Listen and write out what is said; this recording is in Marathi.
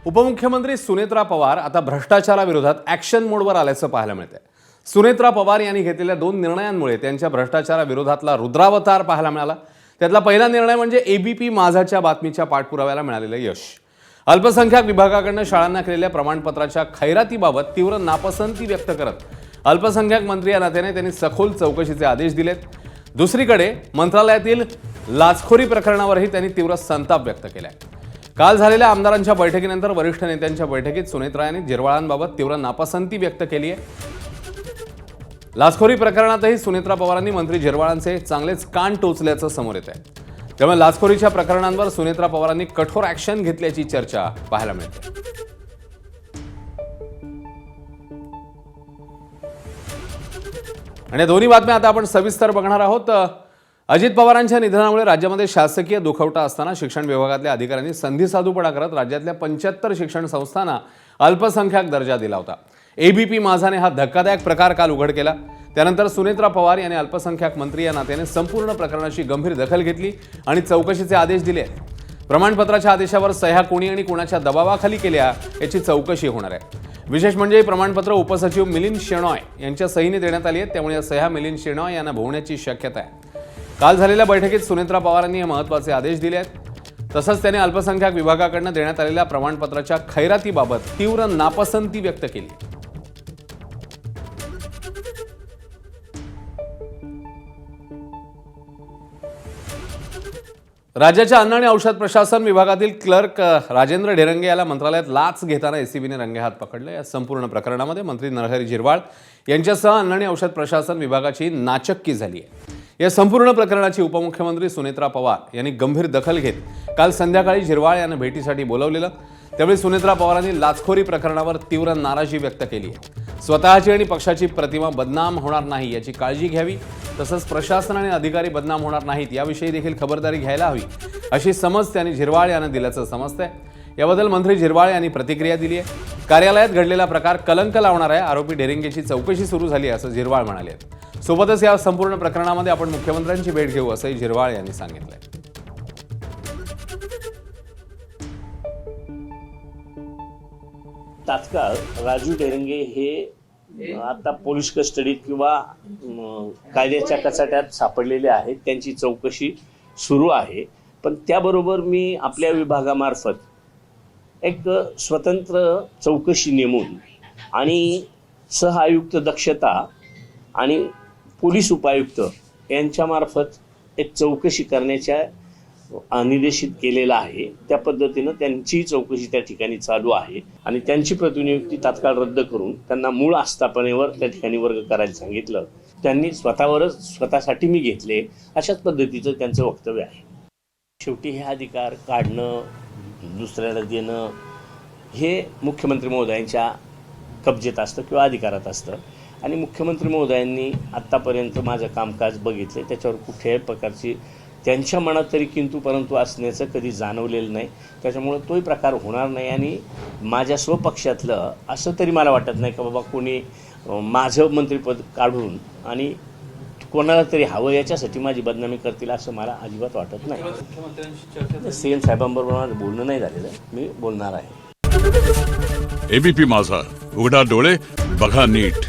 उपमुख्यमंत्री सुनेत्रा पवार आता भ्रष्टाचाराविरोधात ॲक्शन मोडवर आल्याचं पाहायला मिळतंय। सुनेत्रा पवार यांनी घेतलेल्या 2 निर्णयांमुळे त्यांच्या भ्रष्टाचाराविरोधातला रुद्रावतार पाहायला मिळाला। त्यातला पहिला निर्णय म्हणजे एबीपी माझाच्या बातमीच्या पाठपुराव्याला मिळालेलं यश। अल्पसंख्याक विभागाकडून शाळांना केलेल्या प्रमाणपत्राच्या खैरातीबाबत तीव्र नापसंती व्यक्त करत अल्पसंख्याक मंत्री या नात्याने त्यांनी सखोल चौकशीचे आदेश दिलेत। दुसरीकडे मंत्रालयातील लाचखोरी प्रकरणावरही त्यांनी तीव्र संताप व्यक्त केलाय। काल झालेल्या आमदारांच्या बैठकीनंतर वरिष्ठ नेत्यांच्या बैठकीत सुनेत्रा यांनी झिरवाळांबाबत तीव्र नापसंती व्यक्त केली आहे। लाचखोरी प्रकरणातही सुनेत्रा पवारांनी मंत्री झिरवाळांचे चांगलेच कान टोचल्याचं समोर येत आहे। त्यामुळे लाचखोरीच्या प्रकरणांवर सुनेत्रा पवारांनी कठोर ॲक्शन घेतल्याची चर्चा पाहायला मिळते। आणि दोन्ही बातम्या आता आपण सविस्तर बघणार आहोत। अजित पवारांच्या निधनामुळे राज्यामध्ये शासकीय दुखवटा असताना शिक्षण विभागातल्या अधिकाऱ्यांनी संधीसाधूपणा करत राज्यातल्या 75 शिक्षण संस्थांना अल्पसंख्याक दर्जा दिला होता। एबीपी माझाने हा धक्कादायक प्रकार काल उघड केला। त्यानंतर सुनेत्रा पवार यांनी अल्पसंख्याक मंत्री या नात्याने संपूर्ण प्रकरणाची गंभीर दखल घेतली आणि चौकशीचे आदेश दिले। प्रमाणपत्राच्या आदेशावर सह्या कोणी आणि कोणाच्या दबावाखाली केल्या याची चौकशी होणार आहे। विशेष म्हणजे प्रमाणपत्र उपसचिव मिलिंद शेणॉय यांच्या सहीने देण्यात आली आहेत, त्यामुळे या सह्या मिलिंद शेणॉय यांना भोवण्याची शक्यता आहे। काल झालेल्या बैठकीत सुनेत्रा पवारांनी हे महत्त्वाचे आदेश दिले आहेत। तसंच त्यांनी अल्पसंख्याक विभागाकडून देण्यात आलेल्या प्रमाणपत्राच्या खैरातीबाबत तीव्र नापसंती व्यक्त केली। राज्याच्या अन्न आणि औषध प्रशासन विभागातील क्लर्क राजेंद्र ढेरंगे याला मंत्रालयात लाच घेताना एसीबीने रंगेहात पकडले। या संपूर्ण प्रकरणामध्ये मंत्री नरहरी झिरवाळ यांच्यासह अन्न आणि औषध प्रशासन विभागाची नाचक्की झाली आहे। या संपूर्ण प्रकरणाची उपमुख्यमंत्री सुनेत्रा पवार यांनी गंभीर दखल घेत काल संध्याकाळी झिरवाळ यांना भेटीसाठी बोलावलेलं। त्यावेळी सुनेत्रा पवारांनी लाचखोरी प्रकरणावर तीव्र नाराजी व्यक्त केली आहे। स्वतःची आणि पक्षाची प्रतिमा बदनाम होणार नाही याची काळजी घ्यावी, तसंच प्रशासन आणि अधिकारी बदनाम होणार नाहीत याविषयी देखील खबरदारी घ्यायला हवी, अशी समज त्यांनी झिरवाळ यांना दिल्याचं समजतंय। याबद्दल मंत्री झिरवाळ यांनी प्रतिक्रिया दिली आहे। कार्यालयात घडलेला प्रकार कलंक लावणार आहे। आरोपी ढेरेंगेची चौकशी सुरू झाली असं झिरवाळ म्हणाले। सोबतच या संपूर्ण प्रकरणामध्ये आपण मुख्यमंत्र्यांची भेट घेऊ असंही झिरवाळ यांनी सांगितलंय। तात्काळ राजू ढेरंगे हे आता पोलीस कस्टडीत किंवा कायद्याच्या कचाट्यात सापडलेले आहेत। त्यांची चौकशी सुरू आहे, पण त्याबरोबर मी आपल्या विभागामार्फत एक स्वतंत्र चौकशी नेमून आणि सहआयुक्त दक्षता आणि पोलीस उपायुक्त यांच्यामार्फत एक चौकशी करण्याच्या निर्देशित केलेला आहे। त्या पद्धतीनं त्यांची चौकशी त्या ठिकाणी चालू आहे आणि त्यांची प्रतिनियुक्ती तात्काळ रद्द करून त्यांना मूळ आस्थापनेवर त्या ठिकाणी वर्ग करायला सांगितलं। त्यांनी स्वतःसाठी मी घेतले, अशाच पद्धतीचं त्यांचं वक्तव्य आहे। शेवटी हे अधिकार काढणं, दुसऱ्याला देणं हे मुख्यमंत्री महोदयांच्या कब्जेत असतं किंवा अधिकारात असतं आणि मुख्यमंत्री महोदयांनी आत्तापर्यंत माझं कामकाज बघितले, त्याच्यावर कुठल्याही प्रकारची त्यांच्या मनात तरी किंतु परंतु असण्याचं कधी जाणवलेलं नाही। त्याच्यामुळं तोही प्रकार होणार नाही आणि माझ्या स्वपक्षातलं असं तरी मला वाटत नाही की बाबा कोणी माझं मंत्रिपद काढून आणि कोणाला तरी हवं याच्यासाठी माझी बदनामी करतील असं मला अजिबात वाटत नाही। सीएम साहेबांबरोबर माझं बोलणं नाही झालेलं, मी बोलणार आहे। एबीपी माझा, उघडा डोळे बघा नीट।